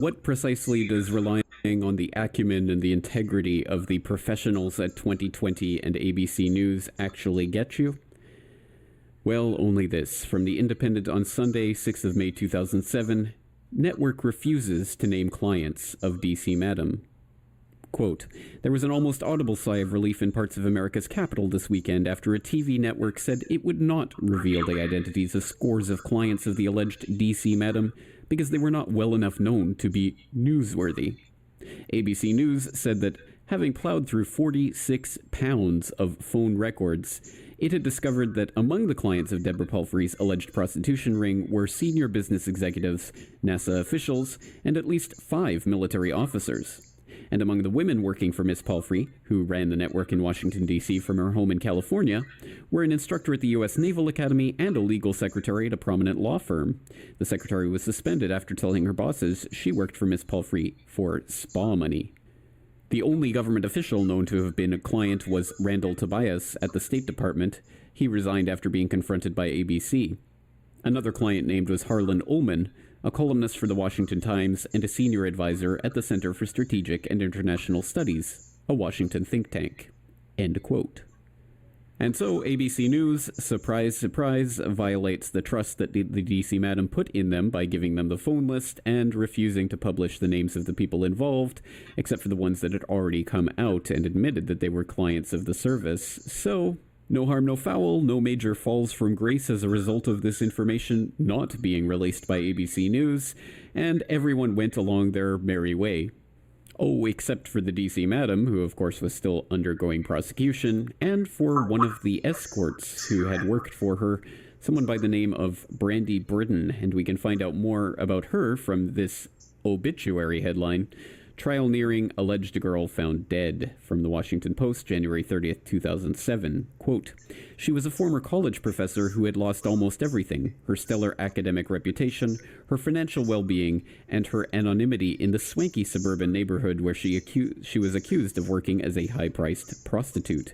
what precisely does relying on the acumen and the integrity of the professionals at 2020 and ABC News actually get you? Well, only this. From The Independent on Sunday, 6th of May 2007, network refuses to name clients of DC Madam. Quote, there was an almost audible sigh of relief in parts of America's capital this weekend after a TV network said it would not reveal the identities of scores of clients of the alleged DC Madam because they were not well enough known to be newsworthy. ABC News said that having plowed through 46 pounds of phone records, it had discovered that among the clients of Deborah Palfrey's alleged prostitution ring were senior business executives, NASA officials, and at least 5 military officers. And among the women working for Miss Palfrey, who ran the network in Washington, D.C. from her home in California, were an instructor at the U.S. Naval Academy and a legal secretary at a prominent law firm. The secretary was suspended after telling her bosses she worked for Miss Palfrey for spa money. The only government official known to have been a client was Randall Tobias at the State Department. He resigned after being confronted by ABC. Another client named was Harlan Ullman, a columnist for the Washington Times and a senior advisor at the Center for Strategic and International Studies, a Washington think tank. End quote. And so ABC News, surprise, surprise, violates the trust that the DC Madam put in them by giving them the phone list and refusing to publish the names of the people involved, except for the ones that had already come out and admitted that they were clients of the service. So, no harm, no foul, no major falls from grace as a result of this information not being released by ABC News, and everyone went along their merry way. Oh, except for the DC Madam, who of course was still undergoing prosecution, and for one of the escorts who had worked for her, someone by the name of Brandy Britton, and we can find out more about her from this obituary headline. Trial nearing, alleged girl found dead, from the Washington Post, January 30th, 2007. Quote, she was a former college professor who had lost almost everything, her stellar academic reputation, her financial well-being, and her anonymity in the swanky suburban neighborhood where she was accused of working as a high-priced prostitute.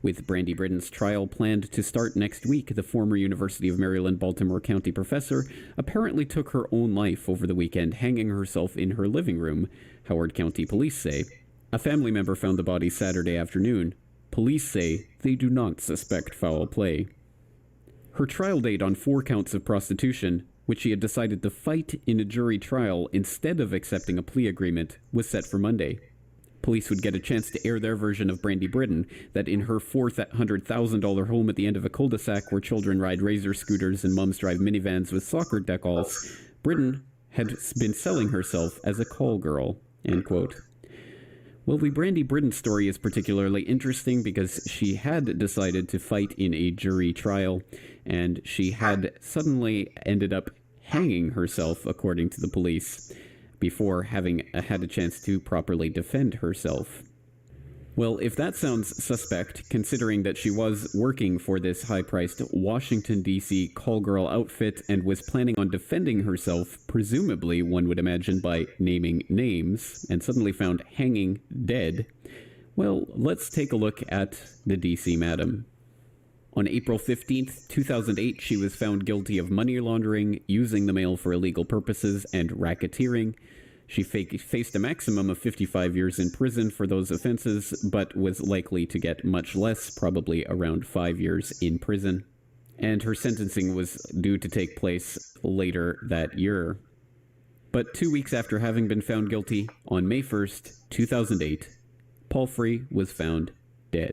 With Brandy Britton's trial planned to start next week, the former University of Maryland Baltimore County professor apparently took her own life over the weekend, hanging herself in her living room, Howard County police say. A family member found the body Saturday afternoon. Police say they do not suspect foul play. Her trial date on 4 counts of prostitution, which she had decided to fight in a jury trial instead of accepting a plea agreement, was set for Monday. Police would get a chance to air their version of Brandy Britton, that in her $400,000 home at the end of a cul-de-sac where children ride razor scooters and mums drive minivans with soccer decals, Britton had been selling herself as a call girl, end quote. Well, the Brandy Britton story is particularly interesting because she had decided to fight in a jury trial, and she had suddenly ended up hanging herself, according to the police, before having had a chance to properly defend herself. Well, if that sounds suspect, considering that she was working for this high-priced Washington, D.C. call girl outfit and was planning on defending herself, presumably, one would imagine, by naming names, and suddenly found hanging dead, well, let's take a look at the D.C. Madam. On April 15th, 2008, she was found guilty of money laundering, using the mail for illegal purposes, and racketeering. She faced a maximum of 55 years in prison for those offenses, but was likely to get much less, probably around 5 years in prison. And her sentencing was due to take place later that year. But 2 weeks after having been found guilty, on May 1st, 2008, Palfrey was found dead.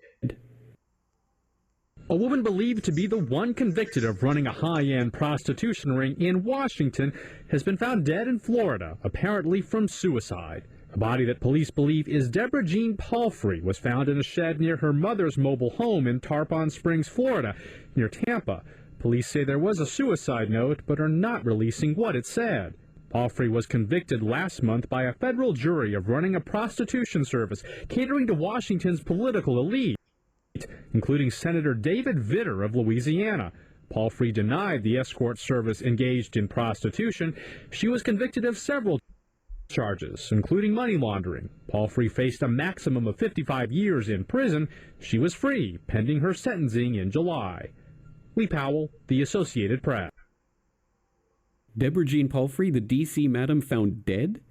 A woman believed to be the one convicted of running a high-end prostitution ring in Washington has been found dead in Florida, apparently from suicide. A body that police believe is Deborah Jean Palfrey was found in a shed near her mother's mobile home in Tarpon Springs, Florida, near Tampa. Police say there was a suicide note, but are not releasing what it said. Palfrey was convicted last month by a federal jury of running a prostitution service catering to Washington's political elite, including Senator David Vitter of Louisiana. Palfrey denied the escort service engaged in prostitution. She was convicted of several charges, including money laundering. Palfrey faced a maximum of 55 years in prison. She was free, pending her sentencing in July. Lee Powell, The Associated Press. Deborah Jean Palfrey, the D.C. Madam, found dead?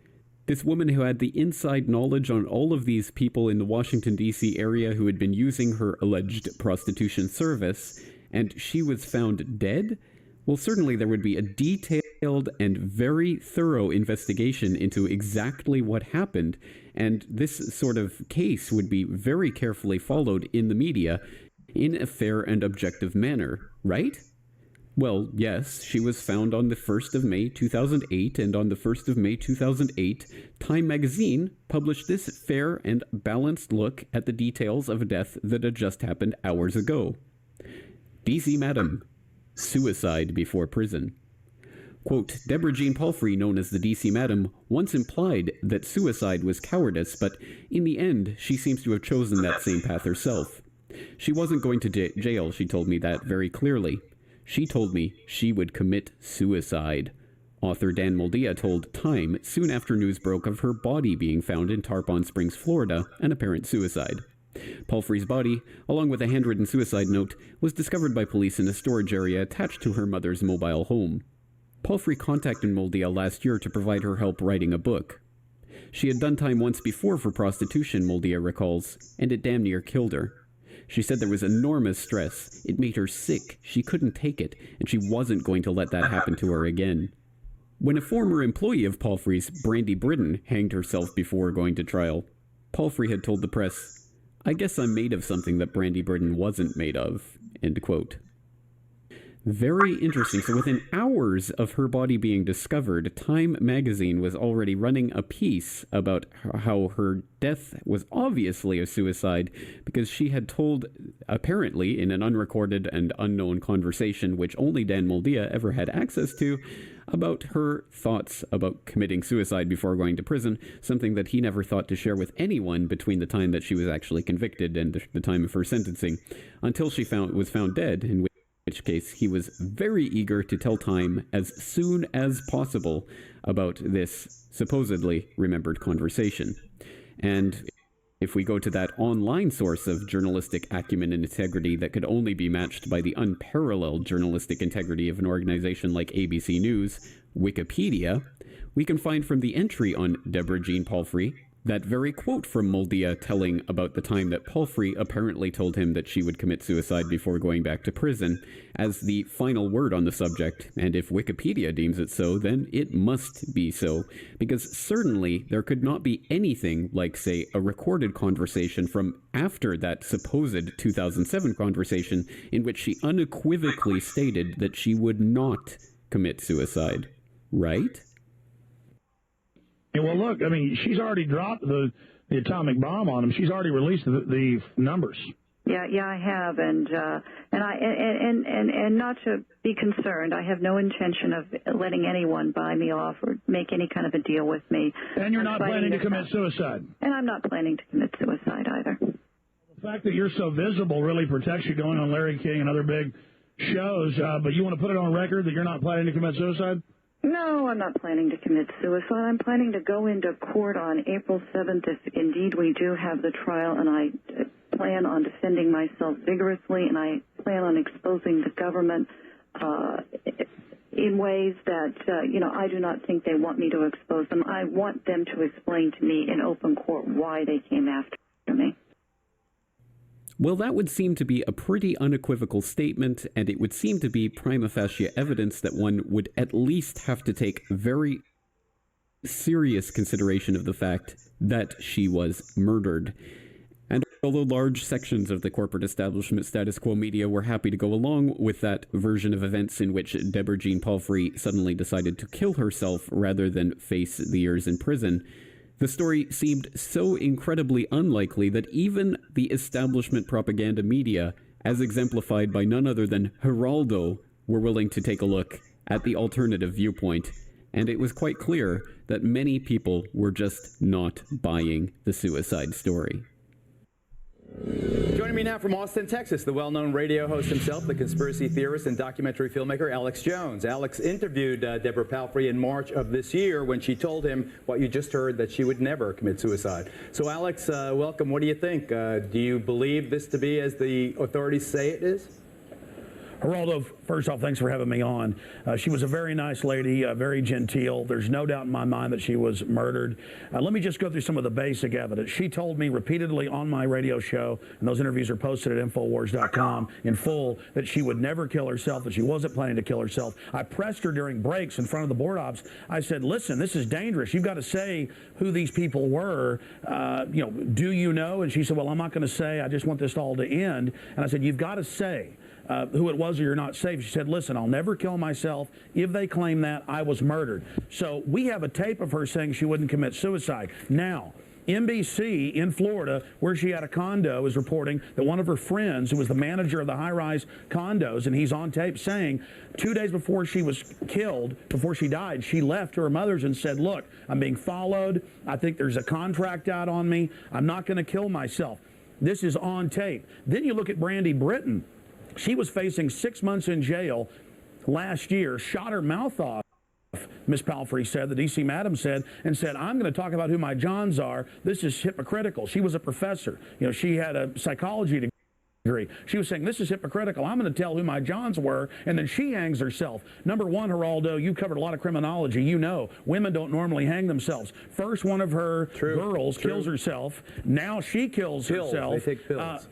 This woman who had the inside knowledge on all of these people in the Washington, D.C. area who had been using her alleged prostitution service, and she was found dead? Well, certainly there would be a detailed and very thorough investigation into exactly what happened, and this sort of case would be very carefully followed in the media in a fair and objective manner, right? Well, yes, she was found on the 1st of May 2008, and on the 1st of May 2008, Time magazine published this fair and balanced look at the details of a death that had just happened hours ago. DC Madam, suicide before prison. Quote, Deborah Jean Palfrey, known as the DC Madam, once implied that suicide was cowardice, but in the end, she seems to have chosen that same path herself. She wasn't going to jail, she told me that very clearly. She told me she would commit suicide. Author Dan Moldia told Time soon after news broke of her body being found in Tarpon Springs, Florida, an apparent suicide. Palfrey's body, along with a handwritten suicide note, was discovered by police in a storage area attached to her mother's mobile home. Palfrey contacted Moldia last year to provide her help writing a book. She had done time once before for prostitution, Moldia recalls, and it damn near killed her. She said there was enormous stress. It made her sick. She couldn't take it, and she wasn't going to let that happen to her again. When a former employee of Palfrey's, Brandy Britton, hanged herself before going to trial, Palfrey had told the press, I guess I'm made of something that Brandy Britton wasn't made of, end quote. Very interesting. So within hours of her body being discovered, Time magazine was already running a piece about how her death was obviously a suicide because she had told, apparently in an unrecorded and unknown conversation, which only Dan Moldia ever had access to, about her thoughts about committing suicide before going to prison, something that he never thought to share with anyone between the time that she was actually convicted and the time of her sentencing, until she was found dead, in which case he was very eager to tell Time as soon as possible about this supposedly remembered conversation. And if we go to that online source of journalistic acumen and integrity that could only be matched by the unparalleled journalistic integrity of an organization like ABC News, Wikipedia, we can find from the entry on Deborah Jean Palfrey that very quote from Moldia telling about the time that Palfrey apparently told him that she would commit suicide before going back to prison as the final word on the subject, and if Wikipedia deems it so, then it must be so, because certainly there could not be anything like, say, a recorded conversation from after that supposed 2007 conversation in which she unequivocally stated that she would not commit suicide, right? Yeah, well, look, I mean, she's already dropped the atomic bomb on him. She's already released the numbers. Yeah, I have, and not to be concerned, I have no intention of letting anyone buy me off or make any kind of a deal with me. And you're not planning to commit suicide. And I'm not planning to commit suicide either. The fact that you're so visible really protects you going on Larry King and other big shows, but you want to put it on record that you're not planning to commit suicide? No, I'm not planning to commit suicide. I'm planning to go into court on April 7th if indeed we do have the trial, and I plan on defending myself vigorously, and I plan on exposing the government in ways that, I do not think they want me to expose them. I want them to explain to me in open court why they came after me. Well, that would seem to be a pretty unequivocal statement, and it would seem to be prima facie evidence that one would at least have to take very serious consideration of the fact that she was murdered. And although large sections of the corporate establishment status quo media were happy to go along with that version of events in which Deborah Jean Palfrey suddenly decided to kill herself rather than face the years in prison, the story seemed so incredibly unlikely that even the establishment propaganda media, as exemplified by none other than Geraldo, were willing to take a look at the alternative viewpoint. And it was quite clear that many people were just not buying the suicide story. Joining me now from Austin, Texas, the well-known radio host himself, the conspiracy theorist and documentary filmmaker Alex Jones. Alex interviewed Deborah Palfrey in March of this year when she told him what you just heard, that she would never commit suicide. So Alex, welcome. What do you think? Do you believe this to be as the authorities say it is? Geraldo, first off, thanks for having me on. She was a very nice lady, very genteel. There's no doubt in my mind that she was murdered. Let me just go through some of the basic evidence. She told me repeatedly on my radio show, and those interviews are posted at Infowars.com in full, that she would never kill herself, that she wasn't planning to kill herself. I pressed her during breaks in front of the board ops. I said, listen, this is dangerous. You've got to say who these people were. Do you know? And she said, well, I'm not going to say. I just want this all to end. And I said, you've got to say who it was or you're not safe. She said, listen, I'll never kill myself. If they claim that, I was murdered. So we have a tape of her saying she wouldn't commit suicide. Now, NBC in Florida, where she had a condo, is reporting that one of her friends, who was the manager of the high-rise condos, and he's on tape saying 2 days before she was killed, before she died, she left to her mother's and said, look, I'm being followed. I think there's a contract out on me. I'm not going to kill myself. This is on tape. Then you look at Brandy Britton. She was facing 6 months in jail last year, shot her mouth off, Ms. Palfrey said, the D.C. madam said, and said, I'm going to talk about who my Johns are. This is hypocritical. She was a professor. She had a psychology degree. She was saying, this is hypocritical. I'm going to tell who my Johns were, and then she hangs herself. Number one, Geraldo, you covered a lot of criminology. You know, women don't normally hang themselves. First, one of her girls kills herself. Now she kills herself. They take pills.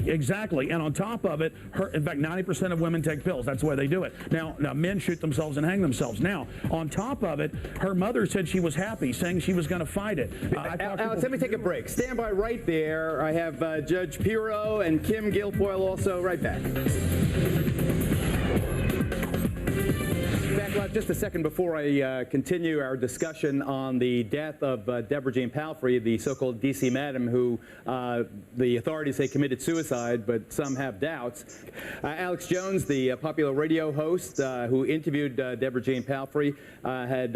Exactly. And on top of it, in fact, 90% of women take pills. That's the way they do it. Now, men shoot themselves and hang themselves. Now, on top of it, her mother said she was happy, saying she was going to fight it. Alex, let me take a break. Stand by right there. I have Judge Pirro and Kim Guilfoyle also right back. Back left just a second before I continue our discussion on the death of Deborah Jean Palfrey, the so-called D.C. madam who the authorities say committed suicide, but some have doubts. Alex Jones, the popular radio host who interviewed Deborah Jean Palfrey, had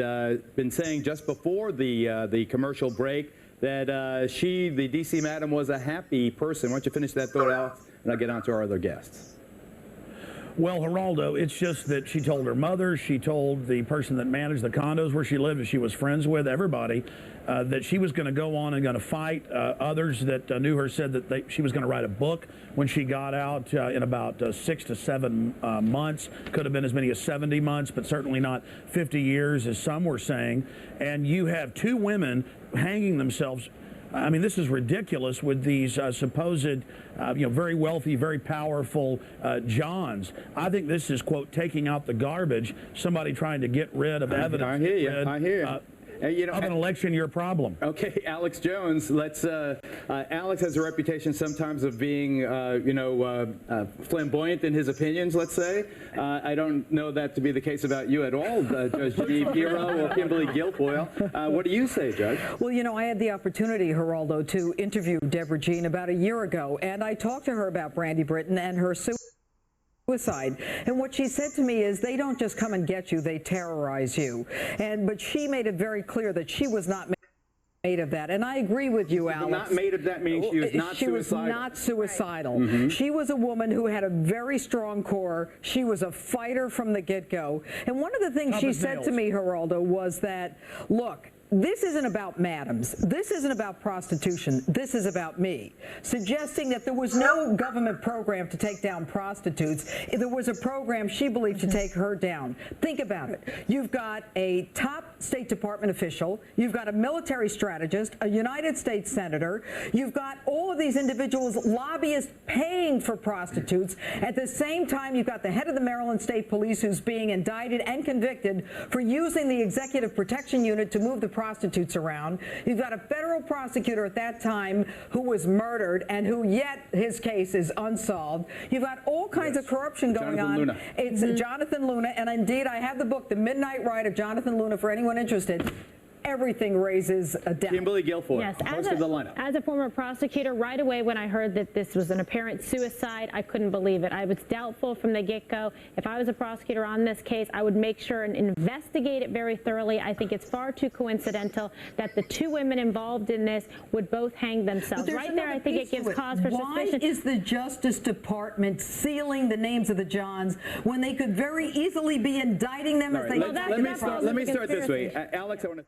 been saying just before the commercial break that she, the D.C. madam, was a happy person. Why don't you finish that thought, Alex, and I'll get on to our other guests. Well, Geraldo, it's just that she told her mother, she told the person that managed the condos where she lived, and she was friends with everybody, that she was going to go on and going to fight. Others that knew her said that she was going to write a book when she got out in about 6 to 7 months. Could have been as many as 70 months, but certainly not 50 years, as some were saying. And you have two women hanging themselves. I mean, this is ridiculous with these supposed, very wealthy, very powerful Johns. I think this is, quote, taking out the garbage, somebody trying to get rid of evidence. I hear you. I hear you. Of an election year problem. Okay, Alex Jones. Let's. Alex has a reputation sometimes of being, flamboyant in his opinions. Let's say. I don't know that to be the case about you at all, Judge G. Pirro or Kimberly Guilfoyle. What do you say, Judge? Well, I had the opportunity, Geraldo, to interview Deborah Jean about a year ago, and I talked to her about Brandy Britton and her suicide. And what she said to me is, they don't just come and get you, they terrorize you. But she made it very clear that she was not made of that. And I agree with you, Alex. Not made of that means she was not suicidal. She was not suicidal. Right. She was a woman who had a very strong core. She was a fighter from the get-go. And one of the things she said to me, Geraldo, was that, look, this isn't about madams. This isn't about prostitution. This is about me. Suggesting that there was no government program to take down prostitutes. There was a program she believed to take her down. Think about it. You've got a top State Department official. You've got a military strategist, a United States senator. You've got all of these individuals, lobbyists, paying for prostitutes. At the same time, you've got the head of the Maryland State Police who's being indicted and convicted for using the Executive Protection Unit to move the prostitutes around. You've got a federal prosecutor at that time who was murdered and who yet his case is unsolved. You've got all kinds of corruption going on. Luna. It's Jonathan Luna, and indeed I have the book, The Midnight Ride of Jonathan Luna, for anyone interested. Everything raises a doubt. Kimberly Guilfoyle, yes, host of the lineup. As a former prosecutor, right away when I heard that this was an apparent suicide, I couldn't believe it. I was doubtful from the get-go. If I was a prosecutor on this case, I would make sure and investigate it very thoroughly. I think it's far too coincidental that the two women involved in this would both hang themselves. Right there, I think it gives cause for suspicion. Why is the Justice Department sealing the names of the Johns when they could very easily be indicting them as they Let me start this way. Alex, I want to...